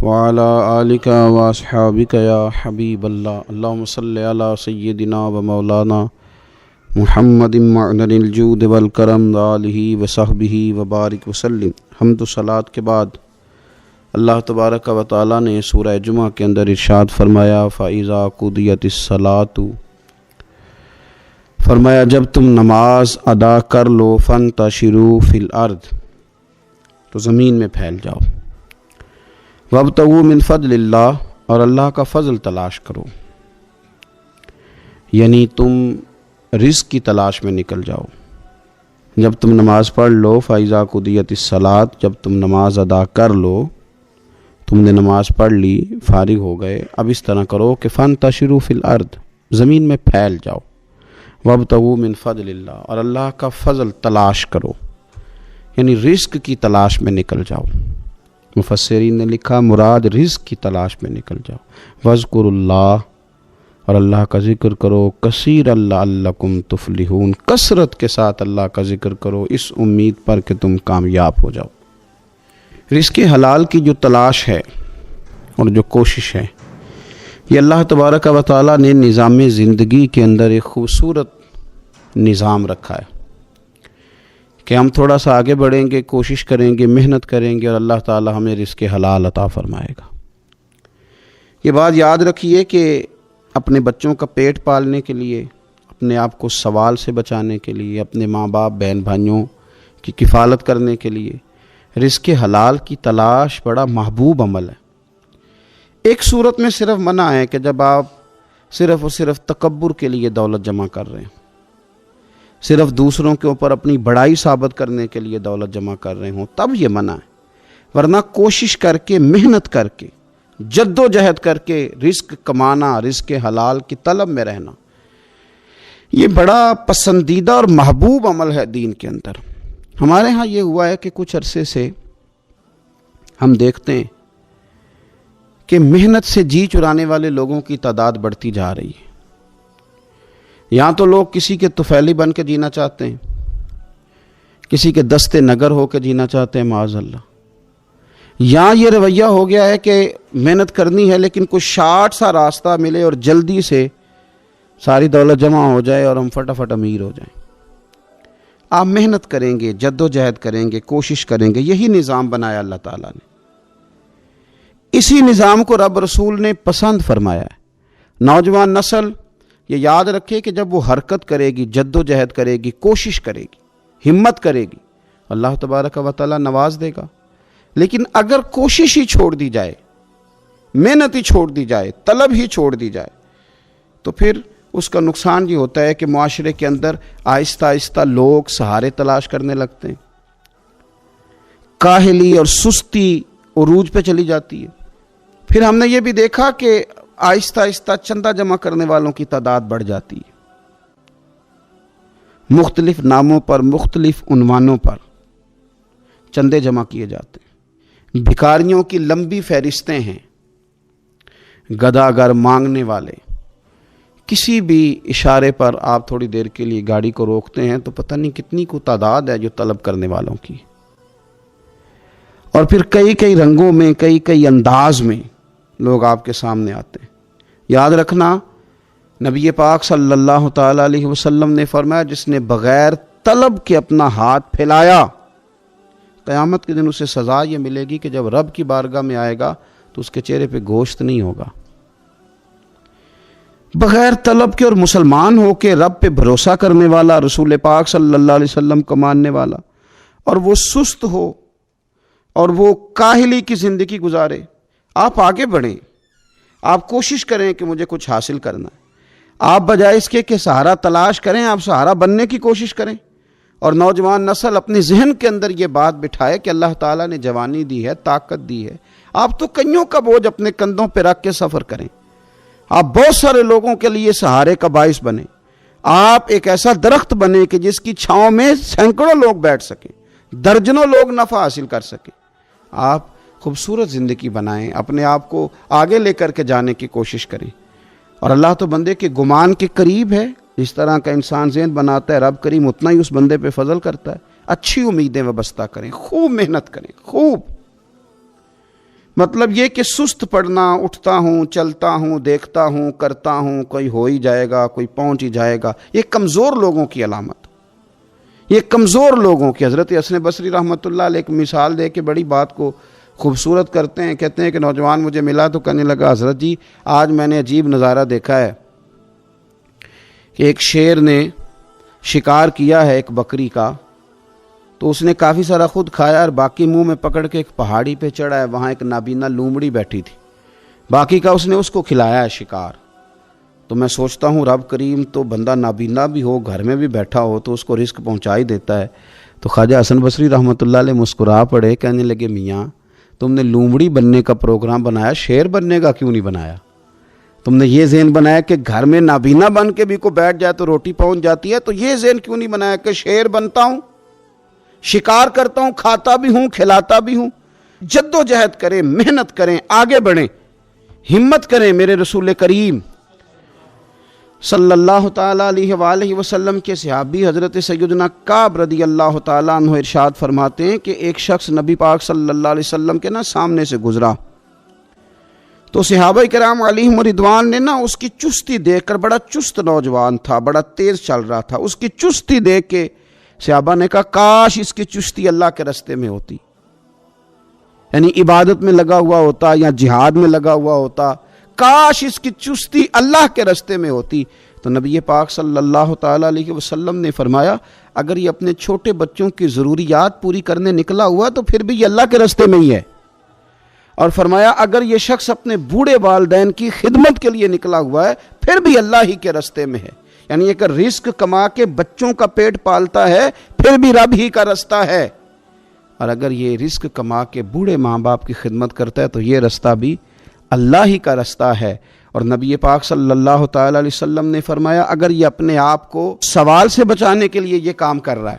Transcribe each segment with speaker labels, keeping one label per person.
Speaker 1: وعلى آلك وأصحابك يا حبيب الله اللهم صل على سيدنا ومولانا محمد معدن الجود والکرم وآلہ وصحبہ وبارک وسلم۔ حمد و صلاۃ کے بعد اللہ تبارک و تعالیٰ نے سورہ جمعہ کے اندر ارشاد فرمایا فَإِذَا قُضِيَتِ الصَّلَاةُ، فرمایا جب تم نماز ادا کر لو فَانْتَشِرُوا فِي الْأَرْضِ، تو زمین میں پھیل جاؤ، وَابْتَغُوا مِنْ فَضْلِ اللَّهِ، اور اللہ کا فضل تلاش کرو، یعنی تم رزق کی تلاش میں نکل جاؤ۔ جب تم نماز پڑھ لو فَإِذَا قُضِيَتِ الصَّلَاةُ، جب تم نماز ادا کر لو، تم نے نماز پڑھ لی، فارغ ہو گئے، اب اس طرح کرو کہ فَانْتَشِرُوا فِي الْأَرْضِ، زمین میں پھیل جاؤ، وَابْتَغُوا مِنْ فَضْلِ اللَّهِ، اور اللہ کا فضل تلاش کرو، یعنی رزق کی تلاش میں نکل جاؤ۔ مفسرین نے لکھا مراد رزق کی تلاش میں نکل جاؤ۔ وَاذْكُرُوا اللَّهَ، اور اللہ کا ذکر کرو، کثیرا لعلکم تفلحون، کثرت کے ساتھ اللہ کا ذکر کرو اس امید پر کہ تم کامیاب ہو جاؤ۔ رزق حلال کی جو تلاش ہے اور جو کوشش ہے، یہ اللہ تبارک و تعالیٰ نے نظام زندگی کے اندر ایک خوبصورت نظام رکھا ہے کہ ہم تھوڑا سا آگے بڑھیں گے، کوشش کریں گے، محنت کریں گے، اور اللہ تعالیٰ ہمیں رزق حلال عطا فرمائے گا۔ یہ بات یاد رکھیے کہ اپنے بچوں کا پیٹ پالنے کے لیے، اپنے آپ کو سوال سے بچانے کے لیے، اپنے ماں باپ بہن بھائیوں کی کفالت کرنے کے لیے رزق حلال کی تلاش بڑا محبوب عمل ہے۔ ایک صورت میں صرف منع ہے کہ جب آپ صرف اور صرف تکبر کے لیے دولت جمع کر رہے ہیں، صرف دوسروں کے اوپر اپنی بڑائی ثابت کرنے کے لیے دولت جمع کر رہے ہوں، تب یہ منع ہے، ورنہ کوشش کر کے، محنت کر کے، جد و جہد کر کے رزق کمانا، رزق حلال کی طلب میں رہنا، یہ بڑا پسندیدہ اور محبوب عمل ہے دین کے اندر۔ ہمارے ہاں یہ ہوا ہے کہ کچھ عرصے سے ہم دیکھتے ہیں کہ محنت سے جی چرانے والے لوگوں کی تعداد بڑھتی جا رہی ہے۔ یہاں تو لوگ کسی کے طفیلی بن کے جینا چاہتے ہیں، کسی کے دستے نگر ہو کے جینا چاہتے ہیں، معاذ اللہ۔ یہاں یہ رویہ ہو گیا ہے کہ محنت کرنی ہے لیکن کوئی شارٹ سا راستہ ملے اور جلدی سے ساری دولت جمع ہو جائے اور ہم فٹافٹ امیر ہو جائیں۔ آپ محنت کریں گے، جد و جہد کریں گے، کوشش کریں گے، یہی نظام بنایا اللہ تعالیٰ نے۔ اسی نظام کو رب رسول نے پسند فرمایا ہے۔ نوجوان نسل یہ یاد رکھے کہ جب وہ حرکت کرے گی، جد و جہد کرے گی، کوشش کرے گی، ہمت کرے گی، اللہ تبارک و تعالیٰ نواز دے گا۔ لیکن اگر کوشش ہی چھوڑ دی جائے، محنت ہی چھوڑ دی جائے، طلب ہی چھوڑ دی جائے، تو پھر اس کا نقصان یہ ہوتا ہے کہ معاشرے کے اندر آہستہ آہستہ لوگ سہارے تلاش کرنے لگتے ہیں، کاہلی اور سستی عروج پہ چلی جاتی ہے۔ پھر ہم نے یہ بھی دیکھا کہ آہستہ آہستہ چندہ جمع کرنے والوں کی تعداد بڑھ جاتی ہے، مختلف ناموں پر، مختلف عنوانوں پر چندے جمع کیے جاتے ہیں۔ بھکاریوں کی لمبی فہرستیں ہیں، گداگر مانگنے والے، کسی بھی اشارے پر آپ تھوڑی دیر کے لیے گاڑی کو روکتے ہیں تو پتہ نہیں کتنی کو تعداد ہے جو طلب کرنے والوں کی، اور پھر کئی کئی رنگوں میں، کئی کئی انداز میں لوگ آپ کے سامنے آتے ہیں۔ یاد رکھنا نبی پاک صلی اللہ تعالیٰ علیہ وسلم نے فرمایا جس نے بغیر طلب کے اپنا ہاتھ پھیلایا، قیامت کے دن اسے سزا یہ ملے گی کہ جب رب کی بارگاہ میں آئے گا تو اس کے چہرے پہ گوشت نہیں ہوگا۔ بغیر طلب کے اور مسلمان ہو کے رب پہ بھروسہ کرنے والا، رسول پاک صلی اللہ علیہ وسلم کو ماننے والا، اور وہ سست ہو اور وہ کاہلی کی زندگی گزارے، آپ آگے بڑھیں، آپ کوشش کریں کہ مجھے کچھ حاصل کرنا ہے۔ آپ بجائے اس کے کہ سہارا تلاش کریں، آپ سہارا بننے کی کوشش کریں، اور نوجوان نسل اپنے ذہن کے اندر یہ بات بٹھائے کہ اللہ تعالیٰ نے جوانی دی ہے، طاقت دی ہے، آپ تو کئیوں کا بوجھ اپنے کندھوں پہ رکھ کے سفر کریں، آپ بہت سارے لوگوں کے لیے سہارے کا باعث بنیں، آپ ایک ایسا درخت بنیں کہ جس کی چھاؤں میں سینکڑوں لوگ بیٹھ سکیں، درجنوں لوگ نفع حاصل کر سکیں۔ آپ خوبصورت زندگی بنائیں، اپنے آپ کو آگے لے کر کے جانے کی کوشش کریں، اور اللہ تو بندے کے گمان کے قریب ہے۔ اس طرح کا انسان ذہن بناتا ہے، رب کریم اتنا ہی اس بندے پہ فضل کرتا ہے۔ اچھی امیدیں وابستہ کریں، خوب محنت کریں، خوب مطلب یہ کہ سست پڑنا، اٹھتا ہوں، چلتا ہوں، دیکھتا ہوں، کرتا ہوں، کوئی ہو ہی جائے گا، کوئی پہنچ ہی جائے گا، یہ کمزور لوگوں کی علامت، یہ کمزور لوگوں کی۔ حضرت حسن بصری رحمۃ اللہ علیہ ایک مثال دے کے بڑی بات کو خوبصورت کرتے ہیں، کہتے ہیں کہ نوجوان مجھے ملا تو کہنے لگا حضرت جی آج میں نے عجیب نظارہ دیکھا ہے کہ ایک شیر نے شکار کیا ہے ایک بکری کا، تو اس نے کافی سارا خود کھایا اور باقی منہ میں پکڑ کے ایک پہاڑی پہ چڑھا ہے، وہاں ایک نابینا لومڑی بیٹھی تھی، باقی کا اس نے اس کو کھلایا ہے شکار۔ تو میں سوچتا ہوں رب کریم تو بندہ نابینا بھی ہو، گھر میں بھی بیٹھا ہو تو اس کو رزق پہنچا ہی دیتا ہے۔ تو خواجہ حسن بصری رحمۃ اللہ علیہ مسکرا پڑے، کہنے لگے میاں تم نے لومڑی بننے کا پروگرام بنایا، شیر بننے کا کیوں نہیں بنایا؟ تم نے یہ ذہن بنایا کہ گھر میں نابینا بن کے بھی کوئی بیٹھ جائے تو روٹی پہنچ جاتی ہے، تو یہ ذہن کیوں نہیں بنایا کہ شیر بنتا ہوں، شکار کرتا ہوں، کھاتا بھی ہوں، کھلاتا بھی ہوں؟ جد و جہد کریں، محنت کریں، آگے بڑھیں، ہمت کریں۔ میرے رسول کریم صلی اللہ تعالیٰ علیہ وآلہ وسلم کے صحابی حضرت سیدنا کعب رضی اللہ تعالیٰ عنہ ارشاد فرماتے ہیں کہ ایک شخص نبی پاک صلی اللہ علیہ وسلم کے سامنے سے گزرا، تو صحابہ کرام علیہم رضوان نے اس کی چستی دیکھ کر، بڑا چست نوجوان تھا، بڑا تیز چل رہا تھا، اس کی چستی دیکھ کے صحابہ نے کہا کاش اس کی چستی اللہ کے راستے میں ہوتی، یعنی عبادت میں لگا ہوا ہوتا یا جہاد میں لگا ہوا ہوتا، کاش اس کی چستی اللہ کے راستے میں ہوتی۔ تو نبی پاک صلی اللہ تعالیٰ علیہ وسلم نے فرمایا اگر یہ اپنے چھوٹے بچوں کی ضروریات پوری کرنے نکلا ہوا تو پھر بھی یہ اللہ کے راستے میں ہی ہے، اور فرمایا اگر یہ شخص اپنے بوڑھے والدین کی خدمت کے لیے نکلا ہوا ہے پھر بھی اللہ ہی کے راستے میں ہے، یعنی اگر رزق کما کے بچوں کا پیٹ پالتا ہے پھر بھی رب ہی کا راستہ ہے، اور اگر یہ رزق کما کے بوڑھے ماں باپ کی خدمت کرتا ہے تو یہ راستہ بھی اللہ ہی کا راستہ ہے۔ اور نبی پاک صلی اللہ تعالیٰ علیہ وسلم نے فرمایا اگر یہ اپنے آپ کو سوال سے بچانے کے لیے یہ کام کر رہا ہے،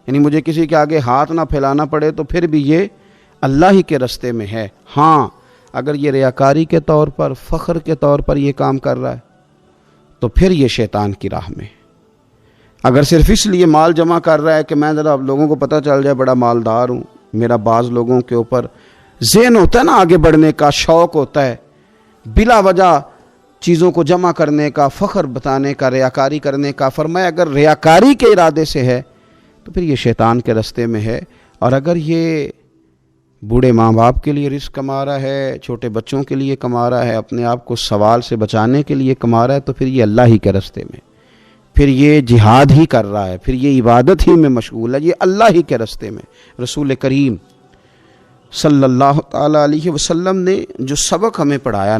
Speaker 1: یعنی مجھے کسی کے آگے ہاتھ نہ پھیلانا پڑے، تو پھر بھی یہ اللہ ہی کے راستے میں ہے۔ ہاں اگر یہ ریاکاری کے طور پر، فخر کے طور پر یہ کام کر رہا ہے تو پھر یہ شیطان کی راہ میں۔ اگر صرف اس لیے مال جمع کر رہا ہے کہ میں ذرا لوگوں کو پتہ چل جائے بڑا مالدار ہوں، میرا بعض لوگوں کے اوپر ذہن ہوتا ہے آگے بڑھنے کا، شوق ہوتا ہے بلا وجہ چیزوں کو جمع کرنے کا، فخر بتانے کا، ریاکاری کرنے کا، فرمایا اگر ریاکاری کے ارادے سے ہے تو پھر یہ شیطان کے راستے میں ہے، اور اگر یہ بوڑھے ماں باپ کے لیے رزق کما رہا ہے، چھوٹے بچوں کے لیے کما رہا ہے، اپنے آپ کو سوال سے بچانے کے لیے کما رہا ہے تو پھر یہ اللہ ہی کے راستے میں، پھر یہ جہاد ہی کر رہا ہے، پھر یہ عبادت ہی میں مشغول ہے، یہ اللہ ہی کے راستے میں۔ رسول کریم صلی اللہ تعالیٰ علیہ وسلم نے جو سبق ہمیں پڑھایا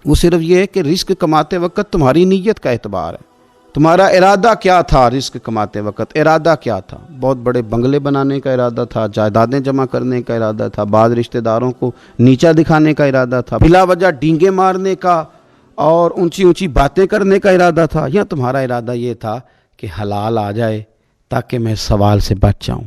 Speaker 1: وہ صرف یہ ہے کہ رزق کماتے وقت تمہاری نیت کا اعتبار ہے، تمہارا ارادہ کیا تھا؟ رزق کماتے وقت ارادہ کیا تھا؟ بہت بڑے بنگلے بنانے کا ارادہ تھا، جائیدادیں جمع کرنے کا ارادہ تھا، بعض رشتہ داروں کو نیچا دکھانے کا ارادہ تھا، بلا وجہ ڈینگے مارنے کا اور اونچی اونچی باتیں کرنے کا ارادہ تھا، یا تمہارا ارادہ یہ تھا کہ حلال آ جائے تاکہ میں سوال سے بچ جاؤں،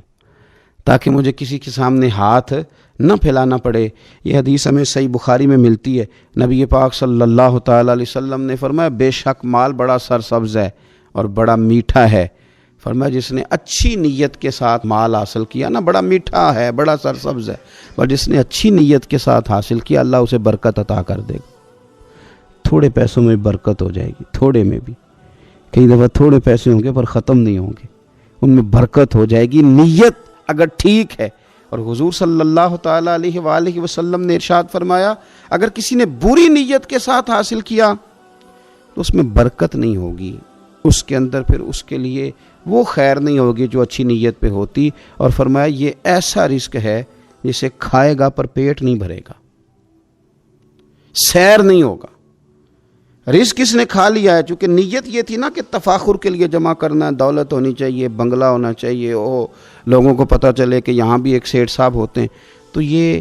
Speaker 1: تاکہ مجھے کسی کے سامنے ہاتھ نہ پھیلانا پڑے؟ یہ حدیث ہمیں صحیح بخاری میں ملتی ہے، نبی پاک صلی اللہ تعالیٰ علیہ وسلم نے فرمایا بے شک مال بڑا سرسبز ہے اور بڑا میٹھا ہے، فرمایا جس نے اچھی نیت کے ساتھ مال حاصل کیا بڑا میٹھا ہے، بڑا سرسبز ہے، اور جس نے اچھی نیت کے ساتھ حاصل کیا اللہ اسے برکت عطا کر دے گا۔ تھوڑے پیسوں میں برکت ہو جائے گی، تھوڑے میں بھی، کئی دفعہ تھوڑے پیسے ہوں گے پر ختم نہیں ہوں گے، ان میں برکت ہو جائے گی نیت اگر ٹھیک ہے۔ اور حضور صلی اللہ تعالیٰ علیہ وآلہ وسلم نے ارشاد فرمایا اگر کسی نے بری نیت کے ساتھ حاصل کیا تو اس میں برکت نہیں ہوگی، اس کے اندر پھر اس کے لیے وہ خیر نہیں ہوگی جو اچھی نیت پہ ہوتی، اور فرمایا یہ ایسا رزق ہے جسے کھائے گا پر پیٹ نہیں بھرے گا، سیر نہیں ہوگا۔ رزق اس نے کھا لیا ہے، چونکہ نیت یہ تھی کہ تفاخر کے لیے جمع کرنا، دولت ہونی چاہیے، بنگلہ ہونا چاہیے، لوگوں کو پتہ چلے کہ یہاں بھی ایک سیٹھ صاحب ہوتے ہیں، تو یہ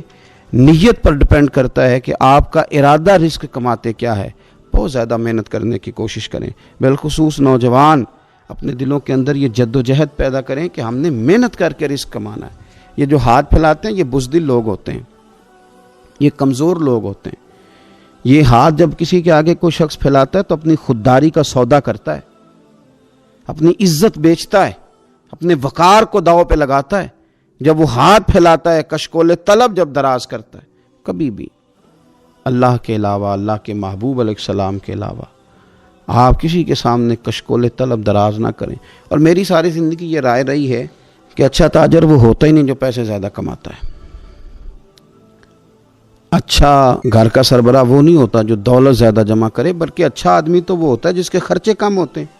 Speaker 1: نیت پر ڈپینڈ کرتا ہے کہ آپ کا ارادہ رزق کماتے کیا ہے۔ بہت زیادہ محنت کرنے کی کوشش کریں، بالخصوص نوجوان اپنے دلوں کے اندر یہ جد و جہد پیدا کریں کہ ہم نے محنت کر کے رزق کمانا ہے۔ یہ جو ہاتھ پھیلاتے ہیں یہ بزدل لوگ ہوتے ہیں، یہ کمزور لوگ ہوتے ہیں۔ یہ ہاتھ جب کسی کے آگے کوئی شخص پھیلاتا ہے تو اپنی خودداری کا سودا کرتا ہے، اپنی عزت بیچتا ہے، اپنے وقار کو داؤ پہ لگاتا ہے۔ جب وہ ہاتھ پھیلاتا ہے کشکول طلب جب دراز کرتا ہے کبھی بھی اللہ کے علاوہ، اللہ کے محبوب علیہ السلام کے علاوہ آپ کسی کے سامنے کشکول طلب دراز نہ کریں۔ اور میری ساری زندگی یہ رائے رہی ہے کہ اچھا تاجر وہ ہوتا ہی نہیں جو پیسے زیادہ کماتا ہے، اچھا گھر کا سربراہ وہ نہیں ہوتا جو دولت زیادہ جمع کرے، بلکہ اچھا آدمی تو وہ ہوتا ہے جس کے خرچے کم ہوتے ہیں،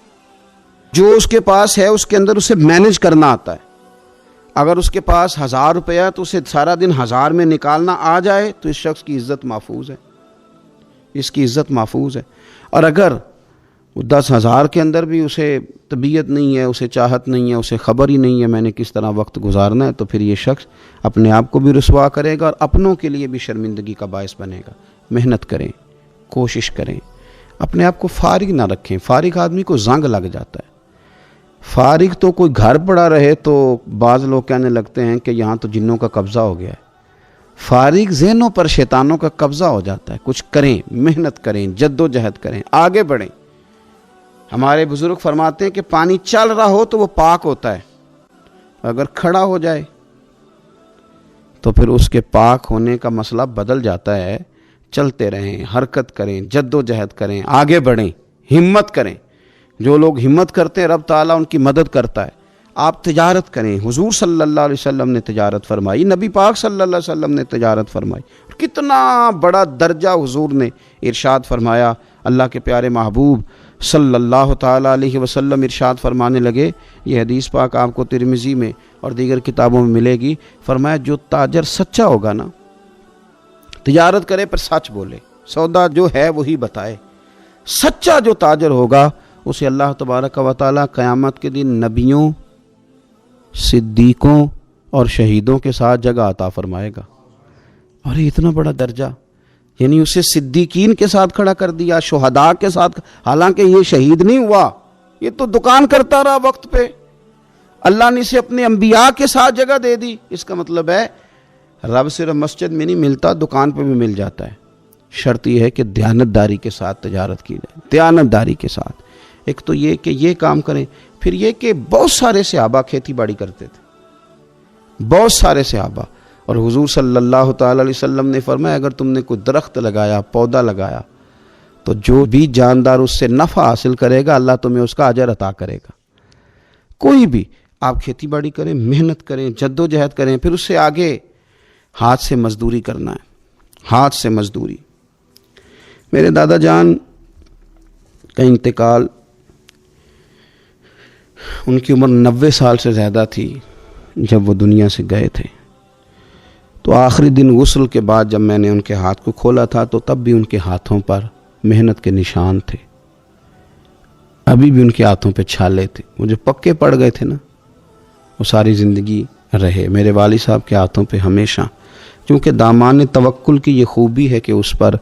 Speaker 1: جو اس کے پاس ہے اس کے اندر اسے مینج کرنا آتا ہے۔ اگر اس کے پاس 1000 روپیہ تو اسے سارا دن 1000 میں نکالنا آ جائے تو اس شخص کی عزت محفوظ ہے، اس کی عزت محفوظ ہے۔ اور اگر 10,000 کے اندر بھی اسے طبیعت نہیں ہے، اسے چاہت نہیں ہے، اسے خبر ہی نہیں ہے میں نے کس طرح وقت گزارنا ہے، تو پھر یہ شخص اپنے آپ کو بھی رسوا کرے گا اور اپنوں کے لیے بھی شرمندگی کا باعث بنے گا۔ محنت کریں، کوشش کریں، اپنے آپ کو فارغ نہ رکھیں۔ فارغ آدمی کو زنگ لگ جاتا ہے۔ فارغ تو کوئی گھر پڑا رہے تو بعض لوگ کہنے لگتے ہیں کہ یہاں تو جنوں کا قبضہ ہو گیا ہے۔ فارغ ذہنوں پر شیطانوں کا قبضہ ہو جاتا ہے۔ کچھ کریں، محنت کریں، جد و جہد کریں، آگے بڑھیں۔ ہمارے بزرگ فرماتے ہیں کہ پانی چل رہا ہو تو وہ پاک ہوتا ہے، اگر کھڑا ہو جائے تو پھر اس کے پاک ہونے کا مسئلہ بدل جاتا ہے۔ چلتے رہیں، حرکت کریں، جد و جہد کریں، آگے بڑھیں، ہمت کریں۔ جو لوگ ہمت کرتے ہیں رب تعالیٰ ان کی مدد کرتا ہے۔ آپ تجارت کریں، حضور صلی اللہ علیہ وسلم نے تجارت فرمائی، نبی پاک صلی اللہ علیہ وسلم نے تجارت فرمائی، اور کتنا بڑا درجہ حضور نے ارشاد فرمایا۔ اللہ کے پیارے محبوب صلی اللہ تعالیٰ علیہ وسلم ارشاد فرمانے لگے، یہ حدیث پاک آپ کو ترمذی میں اور دیگر کتابوں میں ملے گی، فرمایا جو تاجر سچا ہوگا نا، تجارت کرے پر سچ بولے، سودا جو ہے وہی بتائے، سچا جو تاجر ہوگا اسے اللہ تبارک و تعالیٰ قیامت کے دن نبیوں، صدیقوں اور شہیدوں کے ساتھ جگہ عطا فرمائے گا۔ اور یہ اتنا بڑا درجہ، یعنی اسے صدیقین کے ساتھ کھڑا کر دیا، شہداء کے ساتھ، حالانکہ یہ شہید نہیں ہوا، یہ تو دکان کرتا رہا وقت پہ، اللہ نے اسے اپنے انبیاء کے ساتھ جگہ دے دی۔ اس کا مطلب ہے رب صرف مسجد میں نہیں ملتا، دکان پہ بھی مل جاتا ہے۔ شرط یہ ہے کہ دیانتداری کے ساتھ تجارت کی جائے، دیانتداری کے ساتھ۔ ایک تو یہ کہ یہ کام کریں، پھر یہ کہ بہت سارے صحابہ کھیتی باڑی کرتے تھے، بہت سارے صحابہ، اور حضور صلی اللہ تعالیٰ علیہ وسلم نے فرمایا اگر تم نے کوئی درخت لگایا، پودا لگایا، تو جو بھی جاندار اس سے نفع حاصل کرے گا اللہ تمہیں اس کا اجر عطا کرے گا۔ کوئی بھی آپ کھیتی باڑی کریں، محنت کریں، جد و جہد کریں، پھر اس سے آگے ہاتھ سے مزدوری کرنا ہے، ہاتھ سے مزدوری۔ میرے دادا جان کا انتقال، ان کی عمر 90 سال سے زیادہ تھی جب وہ دنیا سے گئے تھے، تو آخری دن غسل کے بعد جب میں نے ان کے ہاتھ کو کھولا تھا تو تب بھی ان کے ہاتھوں پر محنت کے نشان تھے، ابھی بھی ان کے ہاتھوں پہ چھالے تھے، وہ جو پکے پڑ گئے تھے نا وہ ساری زندگی رہے میرے والد صاحب کے ہاتھوں پہ ہمیشہ، کیونکہ دامان توکل کی یہ خوبی ہے کہ اس پر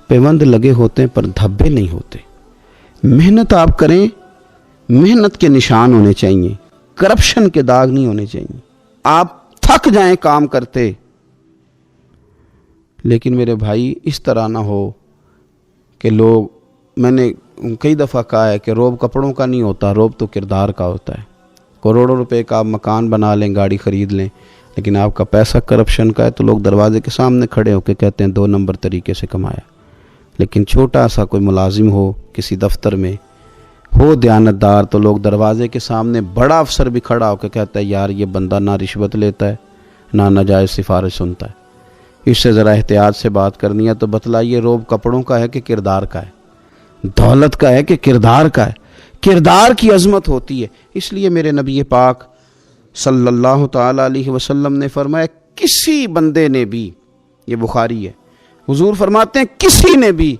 Speaker 1: پیوند لگے ہوتے ہیں پر دھبے نہیں ہوتے۔ محنت آپ کریں، محنت کے نشان ہونے چاہیے، کرپشن کے داغ نہیں ہونے چاہیے۔ آپ تھک جائیں کام کرتے، لیکن میرے بھائی اس طرح نہ ہو کہ لوگ، میں نے کئی دفعہ کہا ہے کہ روب کپڑوں کا نہیں ہوتا، روب تو کردار کا ہوتا ہے۔ کروڑوں روپے کا آپ مکان بنا لیں، گاڑی خرید لیں، لیکن آپ کا پیسہ کرپشن کا ہے تو لوگ دروازے کے سامنے کھڑے ہو کے کہتے ہیں 2 نمبر طریقے سے کمایا۔ لیکن چھوٹا سا کوئی ملازم ہو کسی دفتر میں، ہو دیانتدار، تو لوگ دروازے کے سامنے بڑا افسر بھی کھڑا ہو کے کہتا ہے یار یہ بندہ نہ رشوت لیتا ہے نہ ناجائز سفارش سنتا ہے، اس سے ذرا احتیاط سے بات کرنی ہے۔ تو بتلائیے روب کپڑوں کا ہے کہ کردار کا ہے، دولت کا ہے کہ کردار کا ہے؟ کردار کی عظمت ہوتی ہے۔ اس لیے میرے نبی پاک صلی اللہ تعالیٰ علیہ وسلم نے فرمایا کسی بندے نے بھی، یہ بخاری ہے، حضور فرماتے ہیں کسی نے بھی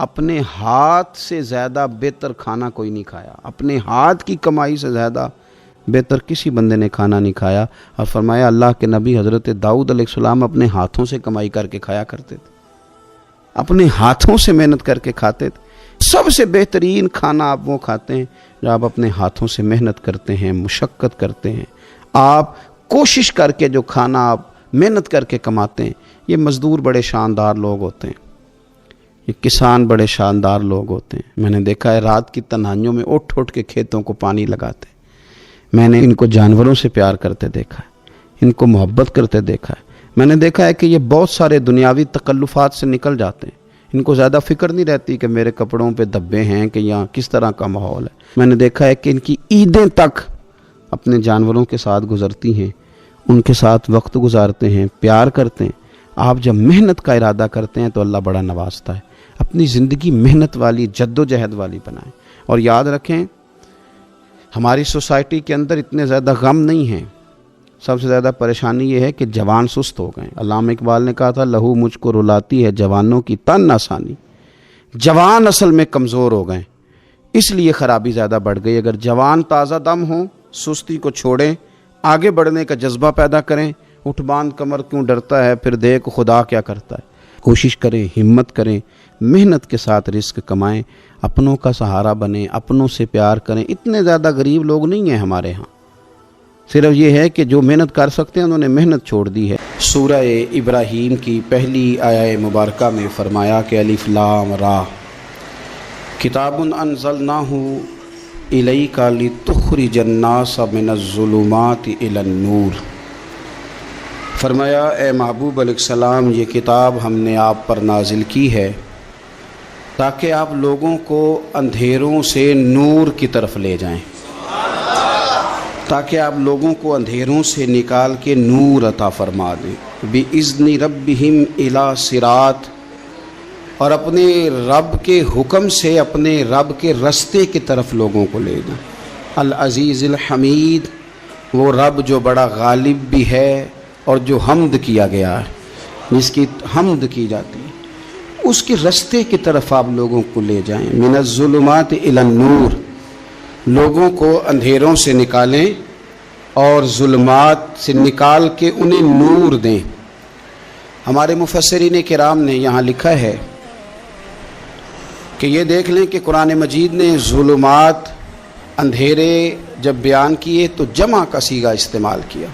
Speaker 1: اپنے ہاتھ سے زیادہ بہتر کھانا کوئی نہیں کھایا، اپنے ہاتھ کی کمائی سے زیادہ بہتر کسی بندے نے کھانا نہیں کھایا۔ اور فرمایا اللہ کے نبی حضرت داؤد علیہ السلام اپنے ہاتھوں سے کمائی کر کے کھایا کرتے تھے، اپنے ہاتھوں سے محنت کر کے کھاتے تھے۔ سب سے بہترین کھانا آپ وہ کھاتے ہیں جو آپ اپنے ہاتھوں سے محنت کرتے ہیں، مشقت کرتے ہیں، آپ کوشش کر کے جو کھانا آپ محنت کر کے کماتے ہیں۔ یہ مزدور بڑے شاندار لوگ ہوتے ہیں، یہ کسان بڑے شاندار لوگ ہوتے ہیں۔ میں نے دیکھا ہے رات کی تنہائیوں میں اٹھ اٹھ کے کھیتوں کو پانی لگاتے ہیں۔ میں نے ان کو جانوروں سے پیار کرتے دیکھا ہے، ان کو محبت کرتے دیکھا ہے۔ میں نے دیکھا ہے کہ یہ بہت سارے دنیاوی تکلفات سے نکل جاتے ہیں، ان کو زیادہ فکر نہیں رہتی کہ میرے کپڑوں پہ دھبے ہیں کہ یہاں کس طرح کا ماحول ہے۔ میں نے دیکھا ہے کہ ان کی عیدیں تک اپنے جانوروں کے ساتھ گزرتی ہیں، ان کے ساتھ وقت گزارتے ہیں، پیار کرتے ہیں۔ آپ جب محنت کا ارادہ کرتے ہیں تو اللہ بڑا نوازتا ہے۔ اپنی زندگی محنت والی، جد و جہد والی بنائیں، اور یاد رکھیں ہماری سوسائٹی کے اندر اتنے زیادہ غم نہیں ہیں، سب سے زیادہ پریشانی یہ ہے کہ جوان سست ہو گئے۔ علامہ اقبال نے کہا تھا لہو مجھ کو رلاتی ہے جوانوں کی تن آسانی۔ جوان اصل میں کمزور ہو گئے، اس لیے خرابی زیادہ بڑھ گئی۔ اگر جوان تازہ دم ہوں، سستی کو چھوڑیں، آگے بڑھنے کا جذبہ پیدا کریں۔ اٹھ باندھ کمر کیوں ڈرتا ہے، پھر دیکھ خدا کیا کرتا ہے۔ کوشش کریں، ہمت کریں، محنت کے ساتھ رزق کمائیں، اپنوں کا سہارا بنیں، اپنوں سے پیار کریں۔ اتنے زیادہ غریب لوگ نہیں ہیں ہمارے ہاں، صرف یہ ہے کہ جو محنت کر سکتے ہیں انہوں نے محنت چھوڑ دی ہے۔ سورہ ابراہیم کی پہلی آیہ مبارکہ میں فرمایا کہ الف لام را کتاب انزلناہ الیک لتخرج الناس من الظلمات الی النور۔ فرمایا اے محبوب علیہ السلام، یہ کتاب ہم نے آپ پر نازل کی ہے تاکہ آپ لوگوں کو اندھیروں سے نور کی طرف لے جائیں، تاکہ آپ لوگوں کو اندھیروں سے نکال کے نور عطا فرما دیں۔ بِإِذْنِ رَبِّهِمْ إِلَى صِرَاط، اور اپنے رب کے حکم سے اپنے رب کے رستے کی طرف لوگوں کو لے جائیں۔ العزیز الحمید، وہ رب جو بڑا غالب بھی ہے اور جو حمد کیا گیا ہے، جس کی حمد کی جاتی ہے، اس کے رستے کی طرف آپ لوگوں کو لے جائیں۔ من الظلمات الی النور، لوگوں کو اندھیروں سے نکالیں اور ظلمات سے نکال کے انہیں نور دیں۔ ہمارے مفسرین کرام نے یہاں لکھا ہے کہ یہ دیکھ لیں کہ قرآن مجید نے ظلمات، اندھیرے جب بیان کیے تو جمع کا صیغہ استعمال کیا،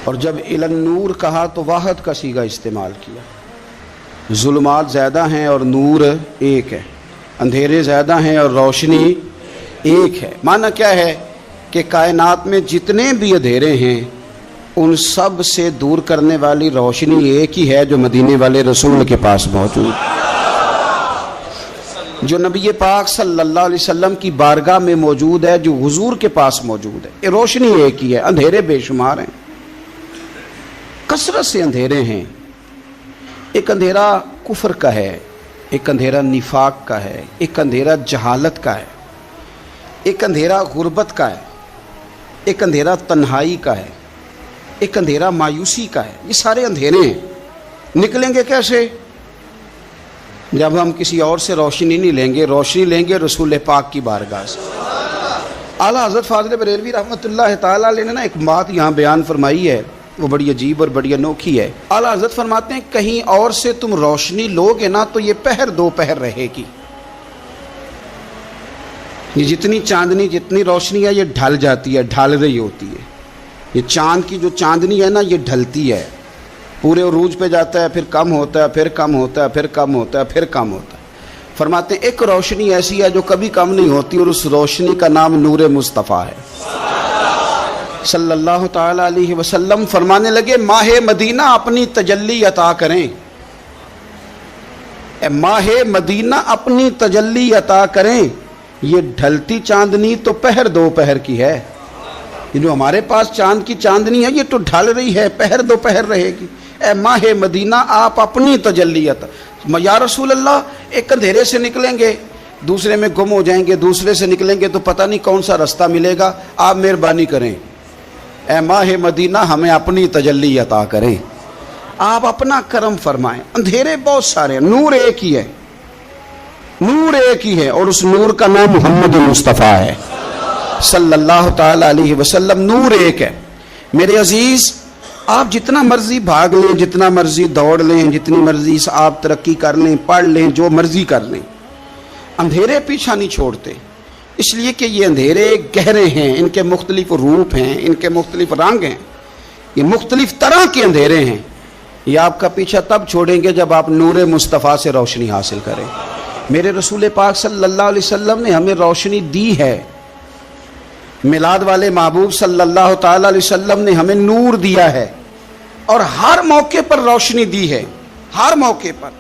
Speaker 1: اور جب الی النور کہا تو واحد کا صیغہ استعمال کیا۔ ظلمات زیادہ ہیں اور نور ایک ہے، اندھیرے زیادہ ہیں اور روشنی ایک ہے۔ معنی کیا ہے کہ کائنات میں جتنے بھی اندھیرے ہیں ان سب سے دور کرنے والی روشنی ایک ہی ہے جو مدینے والے رسول کے پاس موجود ہے، جو نبی پاک صلی اللہ علیہ وسلم کی بارگاہ میں موجود ہے، جو حضور کے پاس موجود ہے۔ یہ روشنی ایک ہی ہے، اندھیرے بے شمار ہیں، کثرت سے اندھیرے ہیں۔ ایک اندھیرا کفر کا ہے، ایک اندھیرا نفاق کا ہے، ایک اندھیرا جہالت کا ہے، ایک اندھیرا غربت کا ہے، ایک اندھیرا تنہائی کا ہے، ایک اندھیرا مایوسی کا ہے۔ یہ سارے اندھیرے ہیں۔ نکلیں گے کیسے؟ جب ہم کسی اور سے روشنی نہیں لیں گے، روشنی لیں گے رسول پاک کی بارگاہ سے۔ اعلیٰ حضرت فاضل بریلوی رحمۃ اللہ تعالیٰ علیہ نے نا ایک بات یہاں بیان فرمائی ہے، وہ بڑی عجیب اور بڑی انوکھی ہے۔ اعلیٰ حضرت فرماتے ہیں کہیں اور سے تم روشنی لوگے نا تو یہ پہر دو پہر رہے گی۔ یہ جتنی چاندنی، جتنی روشنی ہے یہ ڈھل جاتی ہے، ڈھل رہی ہوتی ہے۔ یہ چاند کی جو چاندنی ہے نا یہ ڈھلتی ہے، پورے عروج پہ جاتا ہے، پھر کم ہوتا ہے، پھر کم ہوتا ہے، پھر کم ہوتا ہے، پھر کم ہوتا ہے۔ فرماتے ہیں ایک روشنی ایسی ہے جو کبھی کم نہیں ہوتی، اور اس روشنی کا نام نور مصطفیٰ ہے صلی اللہ تعالی علیہ وسلم۔ فرمانے لگے ماہ مدینہ اپنی تجلی عطا کریں، اے ماہ مدینہ اپنی تجلی عطا کریں۔ یہ ڈھلتی چاندنی تو پہر دو پہر کی ہے، یہ جو ہمارے پاس چاند کی چاندنی ہے یہ تو ڈھل رہی ہے، پہر دو پہر رہے گی۔ اے ماہ مدینہ آپ اپنی تجلی عطا، یا رسول اللہ ایک اندھیرے سے نکلیں گے دوسرے میں گم ہو جائیں گے، دوسرے سے نکلیں گے تو پتہ نہیں کون سا رستہ ملے گا، آپ مہربانی کریں، اے ماہ مدینہ ہمیں اپنی تجلی عطا کریں، آپ اپنا کرم فرمائیں۔ اندھیرے بہت سارے ہیں، نور ایک ہی ہے، نور ایک ہی ہے، اور اس نور کا نام محمد مصطفیٰ ہے صلی اللہ تعالی علیہ وسلم۔ نور ایک ہے۔ میرے عزیز، آپ جتنا مرضی بھاگ لیں، جتنا مرضی دوڑ لیں، جتنی مرضی آپ ترقی کر لیں، پڑھ لیں، جو مرضی کر لیں، اندھیرے پیچھا نہیں چھوڑتے، اس لیے کہ یہ اندھیرے گہرے ہیں، ان کے مختلف روپ ہیں، ان کے مختلف رنگ ہیں، یہ مختلف طرح کے اندھیرے ہیں۔ یہ آپ کا پیچھا تب چھوڑیں گے جب آپ نور مصطفیٰ سے روشنی حاصل کریں۔ میرے رسول پاک صلی اللہ علیہ وسلم نے ہمیں روشنی دی ہے، میلاد والے محبوب صلی اللہ تعالی علیہ وسلم نے ہمیں نور دیا ہے۔ اور ہر موقع پر روشنی دی ہے، ہر موقع پر۔